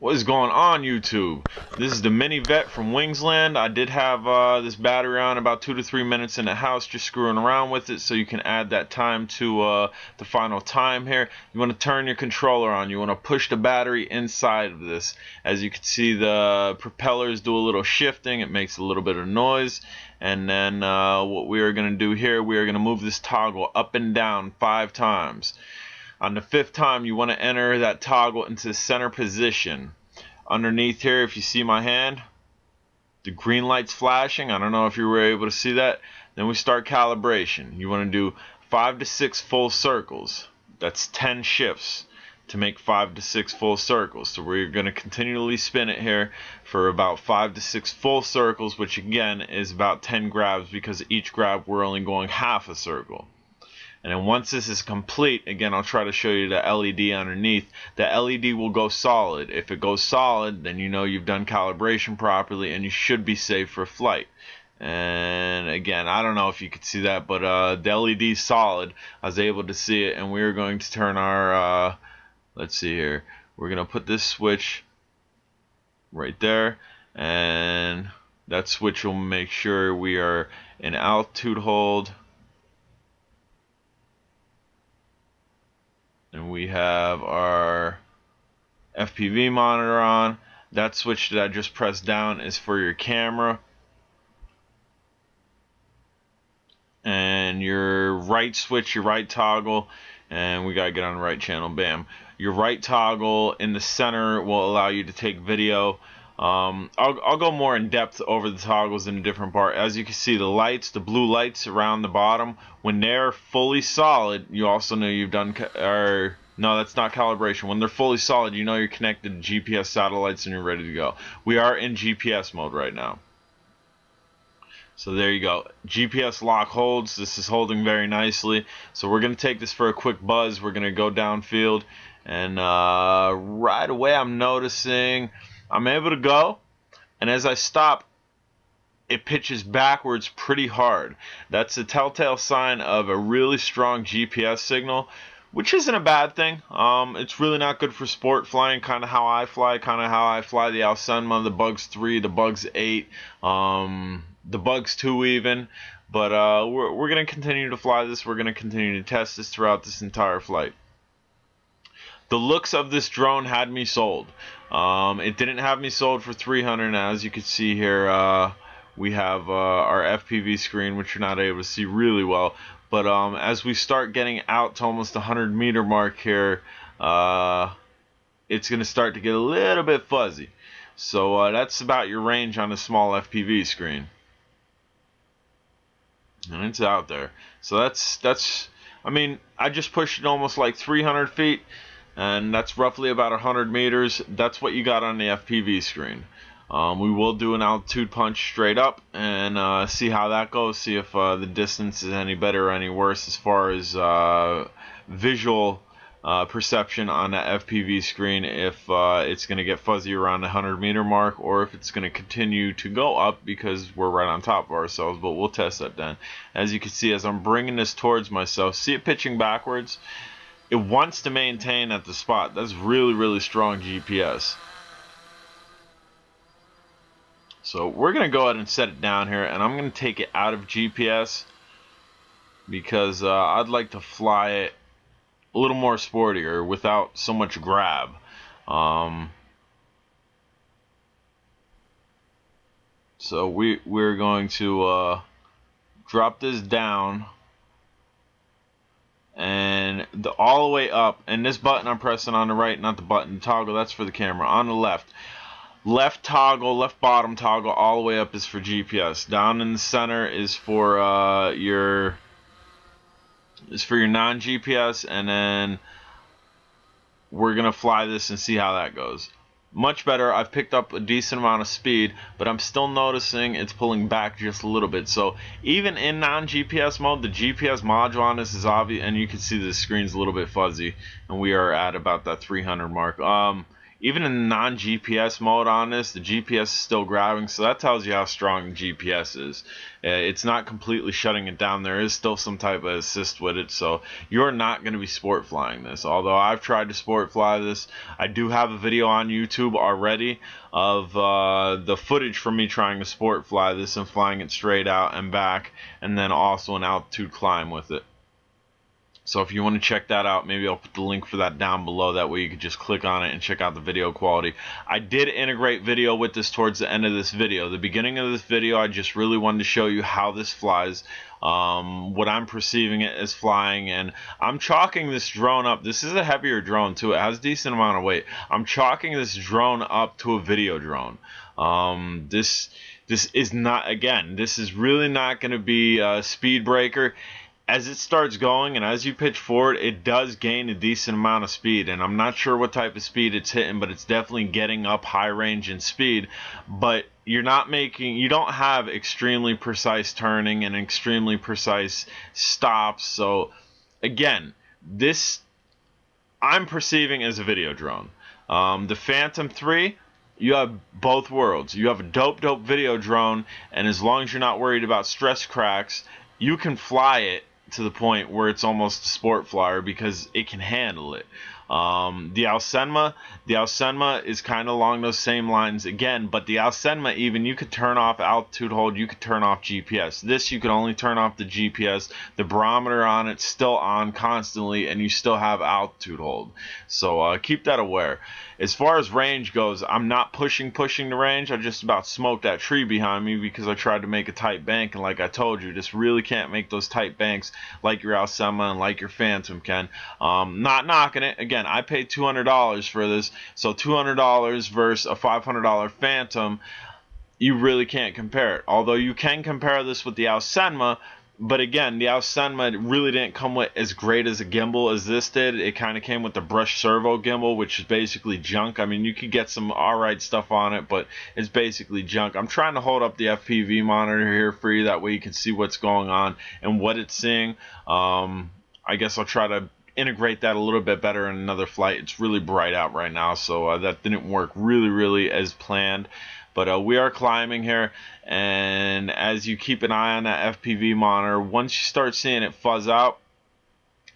What is going on, YouTube? This is the Minivet from Wingsland. I did have this battery on about 2 to 3 minutes in the house, just screwing around with it, so you can add that time to the final time here. You want to turn your controller on. You want to push the battery inside of this. As you can see, the propellers do a little shifting. It makes a little bit of noise. And then what we are going to do here, we are going to move this toggle up and down 5 times. On the 5th time, you want to enter that toggle into the center position. Underneath here, if you see my hand, the green light's flashing. I don't know if you were able to see that. Then we start calibration. You want to do 5 to 6 full circles. That's 10 shifts to make 5 to 6 full circles. So we're going to continually spin it here for about 5 to 6 full circles, which again is about 10 grabs, because each grab we're only going half a circle. And then once this is complete, again, I'll try to show you the LED underneath. The LED will go solid. If it goes solid, then you know you've done calibration properly and you should be safe for flight. And again, I don't know if you could see that, but the LED is solid. I was able to see it, and we're going to turn our, let's see here. We're going to put this switch right there, and that switch will make sure we are in altitude hold. And we have our FPV monitor on. That switch that I just pressed down is for your camera. And your right switch, your right toggle, and we gotta get on the right channel, bam. Your right toggle in the center will allow you to take video. I'll go more in depth over the toggles in a different part. As you can see, the lights, the blue lights around the bottom, when they're fully solid, you also know you've done, no, that's not calibration. When they're fully solid, you know you're connected to GPS satellites and you're ready to go. We are in GPS mode right now. So there you go. GPS lock holds. This is holding very nicely. So we're going to take this for a quick buzz. We're going to go downfield, and right away I'm noticing I'm able to go, and as I stop, it pitches backwards pretty hard. That's a telltale sign of a really strong GPS signal, which isn't a bad thing. It's really not good for sport flying, kind of how I fly, the Alcenma, the Bugs 3, the Bugs 8, the Bugs 2 even. But we're going to continue to fly this. We're going to continue to test this throughout this entire flight. The looks of this drone had me sold. It didn't have me sold for 300. Now, as you can see here, we have our FPV screen, which you're not able to see really well. But as we start getting out to almost the 100-meter mark here, it's going to start to get a little bit fuzzy. So that's about your range on a small FPV screen. And it's out there. So that's I mean, I just pushed it almost like 300 feet. And that's roughly about 100 meters. That's what you got on the FPV screen. We will do an altitude punch straight up and see how that goes. See if the distance is any better or any worse as far as visual perception on the FPV screen. If it's going to get fuzzy around the 100-meter mark, or if it's going to continue to go up because we're right on top of ourselves. But we'll test that then. As you can see, as I'm bringing this towards myself, see it pitching backwards? It wants to maintain at the spot. That's really, really strong GPS. So we're going to go ahead and set it down here, and I'm going to take it out of GPS because I'd like to fly it a little more sportier without so much grab. So we're going to drop this down and all the way up, and this button I'm pressing on the right, not the button toggle, that's for the camera. On the left toggle, left bottom toggle, all the way up is for GPS. Down in the center is for your non-GPS, and then we're gonna fly this and see how that goes. Much better. I've picked up a decent amount of speed, but I'm still noticing it's pulling back just a little bit. So even in non-GPS mode, the GPS module on this is obvious, and you can see the screen's a little bit fuzzy, and we are at about that 300 mark. even in non-GPS mode on this, the GPS is still grabbing, so that tells you how strong the GPS is. It's not completely shutting it down. There is still some type of assist with it, so you're not going to be sport flying this. Although I've tried to sport fly this, I do have a video on YouTube already of the footage from me trying to sport fly this and flying it straight out and back, and then also an altitude climb with it. So if you want to check that out, maybe I'll put the link for that down below. That way you can just click on it and check out the video quality. I did integrate video with this towards the end of this video. The beginning of this video, I just really wanted to show you how this flies, what I'm perceiving it as flying, and I'm chalking this drone up. This is a heavier drone too. It has a decent amount of weight. I'm chalking this drone up to a video drone. This is not, again, this is really not going to be a speed breaker. As it starts going and as you pitch forward, it does gain a decent amount of speed, and I'm not sure what type of speed it's hitting, but it's definitely getting up high range and speed. But you don't have extremely precise turning and extremely precise stops. So again, this I'm perceiving as a video drone. The Phantom 3, you have both worlds. You have a dope video drone, and as long as you're not worried about stress cracks, you can fly it to the point where it's almost a sport flyer because it can handle it. The Alcenma is kind of along those same lines again, but the Alcenma, even, you could turn off altitude hold, you could turn off GPS. This, you could only turn off the GPS. The barometer on it's still on constantly, and you still have altitude hold. So keep that aware. As far as range goes, I'm not pushing the range. I just about smoked that tree behind me because I tried to make a tight bank, and like I told you, just really can't make those tight banks like your Alcenma and like your Phantom can. Not knocking it. Again, I paid $200 for this, so $200 versus a $500 Phantom, you really can't compare it. Although you can compare this with the Alcenma, but again, the Alcenma really didn't come with as great as a gimbal as this did. It kind of came with the brush servo gimbal, which is basically junk. I mean, you could get some alright stuff on it, but it's basically junk. I'm trying to hold up the FPV monitor here for you, that way you can see what's going on and what it's seeing. I guess I'll try to integrate that a little bit better in another flight. It's really bright out right now, so that didn't work really as planned. But we are climbing here, and as you keep an eye on that FPV monitor, once you start seeing it fuzz out,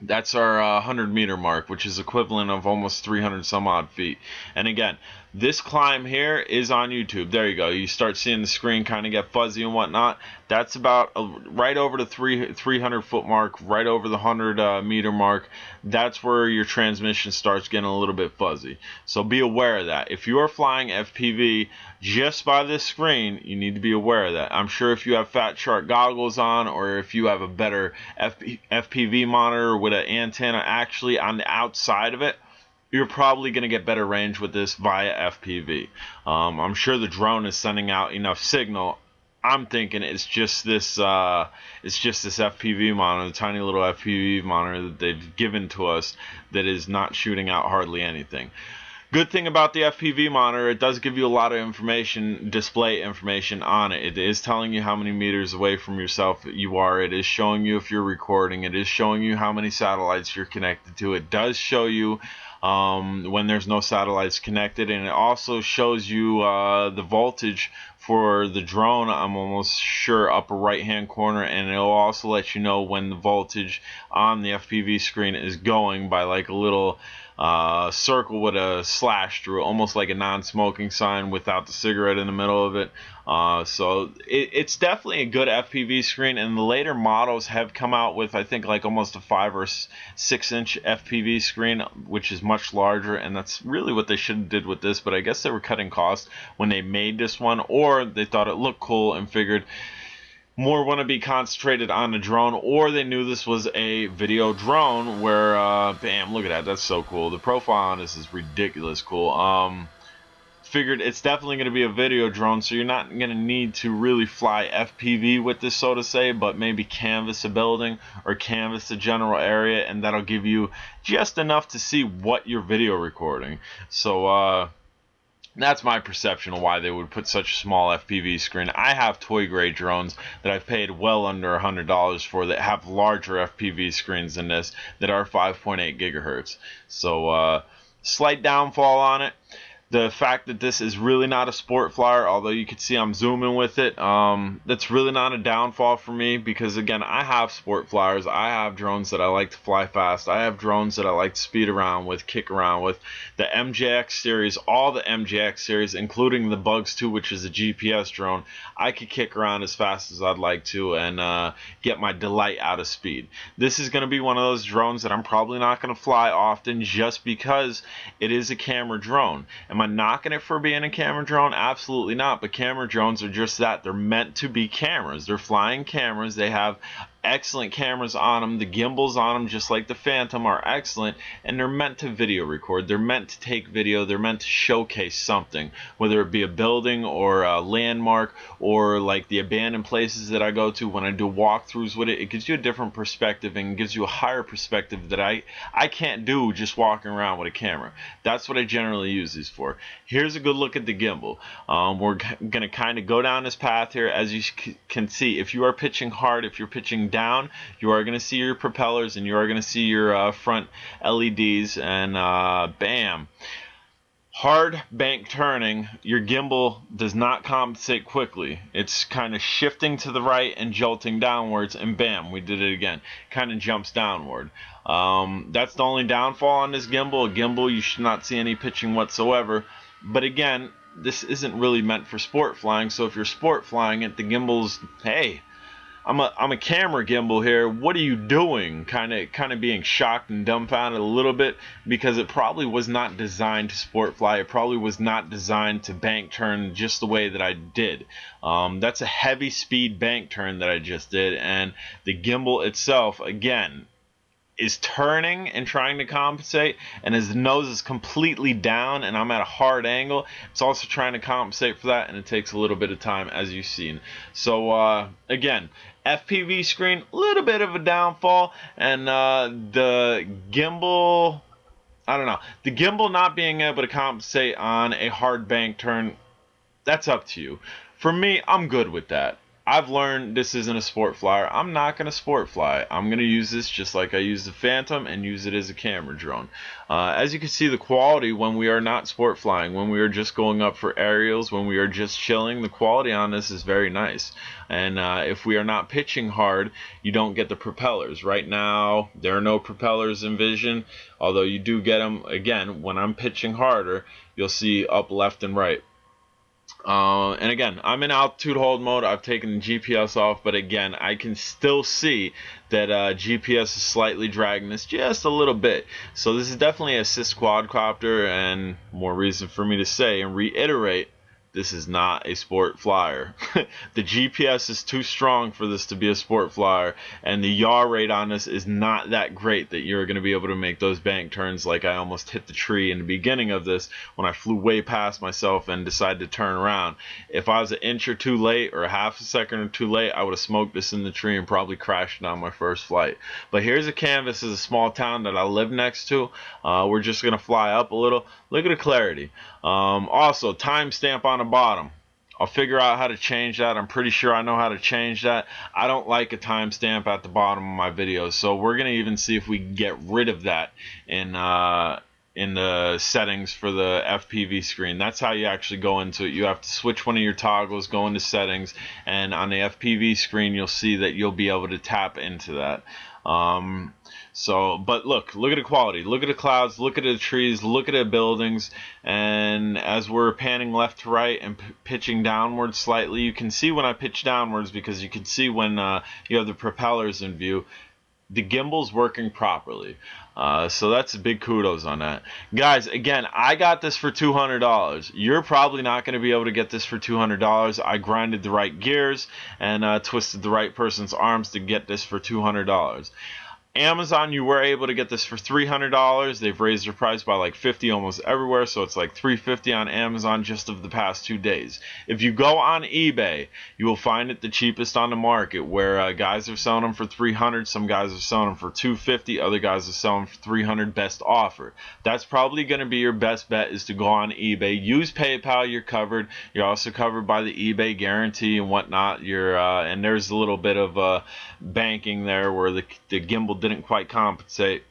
that's our 100-meter mark, which is equivalent of almost 300 some odd feet. And again, this climb here is on YouTube. There you go. You start seeing the screen kind of get fuzzy and whatnot. That's about right over the 300 foot mark, right over the 100-meter mark. That's where your transmission starts getting a little bit fuzzy. So be aware of that. If you are flying FPV just by this screen, you need to be aware of that. I'm sure if you have Fat Shark goggles on, or if you have a better FPV monitor with an antenna actually on the outside of it, you're probably going to get better range with this via FPV. I'm sure the drone is sending out enough signal. I'm thinking it's just this FPV monitor, the tiny little FPV monitor that they've given to us, that is not shooting out hardly anything. Good thing about the FPV monitor, it does give you a lot of information, display information on it. It is telling you how many meters away from yourself you are. It is showing you if you're recording. It is showing you how many satellites you're connected to. It does show you when there's no satellites connected, and it also shows you the voltage for the drone. I'm almost sure upper right hand corner, and it'll also let you know when the voltage on the FPV screen is going by like a little circle with a slash through it, almost like a non-smoking sign without the cigarette in the middle of it. So it's definitely a good FPV screen, and the later models have come out with, I think, like almost a 5 or 6 inch FPV screen, which is much larger, and that's really what they should have did with this. But I guess they were cutting costs when they made this one, or they thought it looked cool and figured more want to be concentrated on the drone, or they knew this was a video drone where bam, look at that, that's so cool. The profile on this is ridiculous cool. Figured it's definitely going to be a video drone, so you're not going to need to really fly FPV with this, so to say, but maybe canvas a building or canvas a general area, and that'll give you just enough to see what you're video recording. So that's my perception of why they would put such a small FPV screen. I have toy grade drones that I've paid well under $100 for that have larger FPV screens than this that are 5.8 gigahertz. So slight downfall on it. The fact that this is really not a sport flyer, although you can see I'm zooming with it, that's really not a downfall for me, because again, I have sport flyers. I have drones that I like to fly fast. I have drones that I like to speed around with, kick around with. The MJX series, all the MJX series, including the Bugs 2, which is a GPS drone, I could kick around as fast as I'd like to and get my delight out of speed. This is going to be one of those drones that I'm probably not going to fly often, just because it is a camera drone. Am I knocking it for being a camera drone? Absolutely not. But camera drones are just that. They're meant to be cameras. They're flying cameras. They have excellent cameras on them. The gimbals on them, just like the Phantom, are excellent, and they're meant to video record. They're meant to take video. They're meant to showcase something, whether it be a building or a landmark, or like the abandoned places that I go to. When I do walkthroughs with it, it gives you a different perspective and gives you a higher perspective that I can't do just walking around with a camera. That's what I generally use these for. Here's a good look at the gimbal. We're going to kind of go down this path here. As you can see, if you are pitching hard, if you're pitching down, you are going to see your propellers and you are going to see your front LEDs, and bam. Hard bank turning, your gimbal does not compensate quickly. It's kind of shifting to the right and jolting downwards, and bam, we did it again. Kind of jumps downward. That's the only downfall on this gimbal. A gimbal, you should not see any pitching whatsoever. But again, this isn't really meant for sport flying, so if you're sport flying it, the gimbal's, hey, I'm a camera gimbal here. What are you doing? Kind of being shocked and dumbfounded a little bit, because it probably was not designed to sport fly. It probably was not designed to bank turn just the way that I did. That's a heavy speed bank turn that I just did, and the gimbal itself, again, is turning and trying to compensate, and his nose is completely down and I'm at a hard angle. It's also trying to compensate for that, and it takes a little bit of time, as you've seen. So again, FPV screen, a little bit of a downfall, and the gimbal, I don't know, the gimbal not being able to compensate on a hard bank turn, that's up to you. For me, I'm good with that. I've learned this isn't a sport flyer. I'm not going to sport fly. I'm going to use this just like I use the Phantom, and use it as a camera drone. As you can see, the quality when we are not sport flying, when we are just going up for aerials, when we are just chilling, the quality on this is very nice. And if we are not pitching hard, you don't get the propellers. Right now, there are no propellers in vision, although you do get them, again, when I'm pitching harder, you'll see up, left, and right. And again, I'm in altitude hold mode. I've taken the GPS off, but again, I can still see that GPS is slightly dragging this just a little bit. So this is definitely a assist quadcopter, and more reason for me to say and reiterate, this is not a sport flyer. The GPS is too strong for this to be a sport flyer, and the yaw rate on this is not that great that you're going to be able to make those bank turns like I almost hit the tree in the beginning of this when I flew way past myself and decided to turn around. If I was an inch or two late, or a half a second or two late, I would have smoked this in the tree and probably crashed it on my first flight. But here's a canvas of a small town that I live next to. We're just going to fly up a little. Look at the clarity. Also, timestamp on the bottom. I'll figure out how to change that. I'm pretty sure I know how to change that. I don't like a timestamp at the bottom of my videos, so we're gonna even see if we can get rid of that in the settings for the FPV screen. That's how you actually go into it. You have to switch one of your toggles, go into settings, and on the FPV screen you'll see that you'll be able to tap into that. But look at the quality, look at the clouds, look at the trees, look at the buildings, and as we're panning left to right and pitching downwards slightly, you can see when I pitch downwards, because you can see when you have the propellers in view, the gimbal's working properly. So that's a big kudos on that. Guys, again, I got this for $200. You're probably not going to be able to get this for $200. I grinded the right gears and twisted the right person's arms to get this for $200. Amazon, you were able to get this for $300. They've raised their price by like $50 almost everywhere, so it's like $350 on Amazon just of the past 2 days. If you go on eBay, you will find it the cheapest on the market, where guys are selling them for $300, some guys are selling them for $250, other guys are selling for $300, best offer. That's probably going to be your best bet, is to go on eBay. Use PayPal, you're covered. You're also covered by the eBay guarantee and whatnot. And there's a little bit of banking there where the gimbal didn't quite compensate.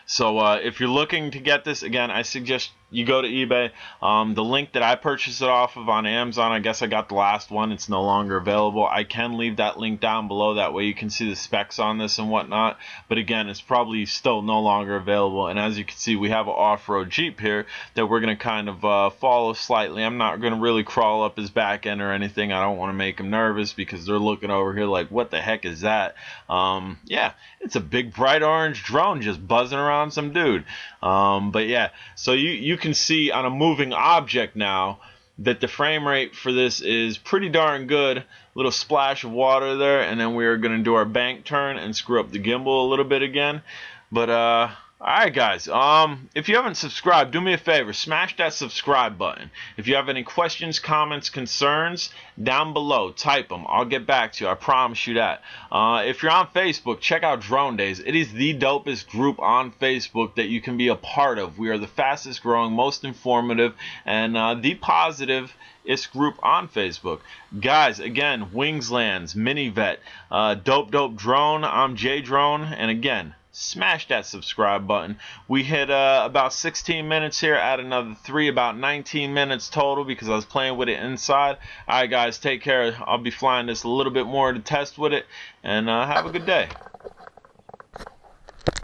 So if you're looking to get this, again, I suggest you go to eBay. The link that I purchased it off of on Amazon, I guess I got the last one. It's no longer available. I can leave that link down below. That way you can see the specs on this and whatnot. But again, it's probably still no longer available. And as you can see, we have an off-road Jeep here that we're going to kind of follow slightly. I'm not going to really crawl up his back end or anything. I don't want to make him nervous because they're looking over here like, what the heck is that? Yeah, it's a big bright orange drone just buzzing around some dude. But yeah, so you can see on a moving object now that the frame rate for this is pretty darn good. Little splash of water there, and then we are going to do our bank turn and screw up the gimbal a little bit again. But alright guys, if you haven't subscribed, do me a favor, smash that subscribe button. If you have any questions, comments, concerns, down below, type them. I'll get back to you, I promise you that. If you're on Facebook, check out Drone Days. It is the dopest group on Facebook that you can be a part of. We are the fastest growing, most informative, and the positive-ist group on Facebook. Guys, again, Wingsland's Minivet, dope drone. I'm J Drone, and again, smash that subscribe button. We hit about 16 minutes here, add another 3, about 19 minutes total because I was playing with it inside. Alright guys, take care. I'll be flying this a little bit more to test with it, and have a good day.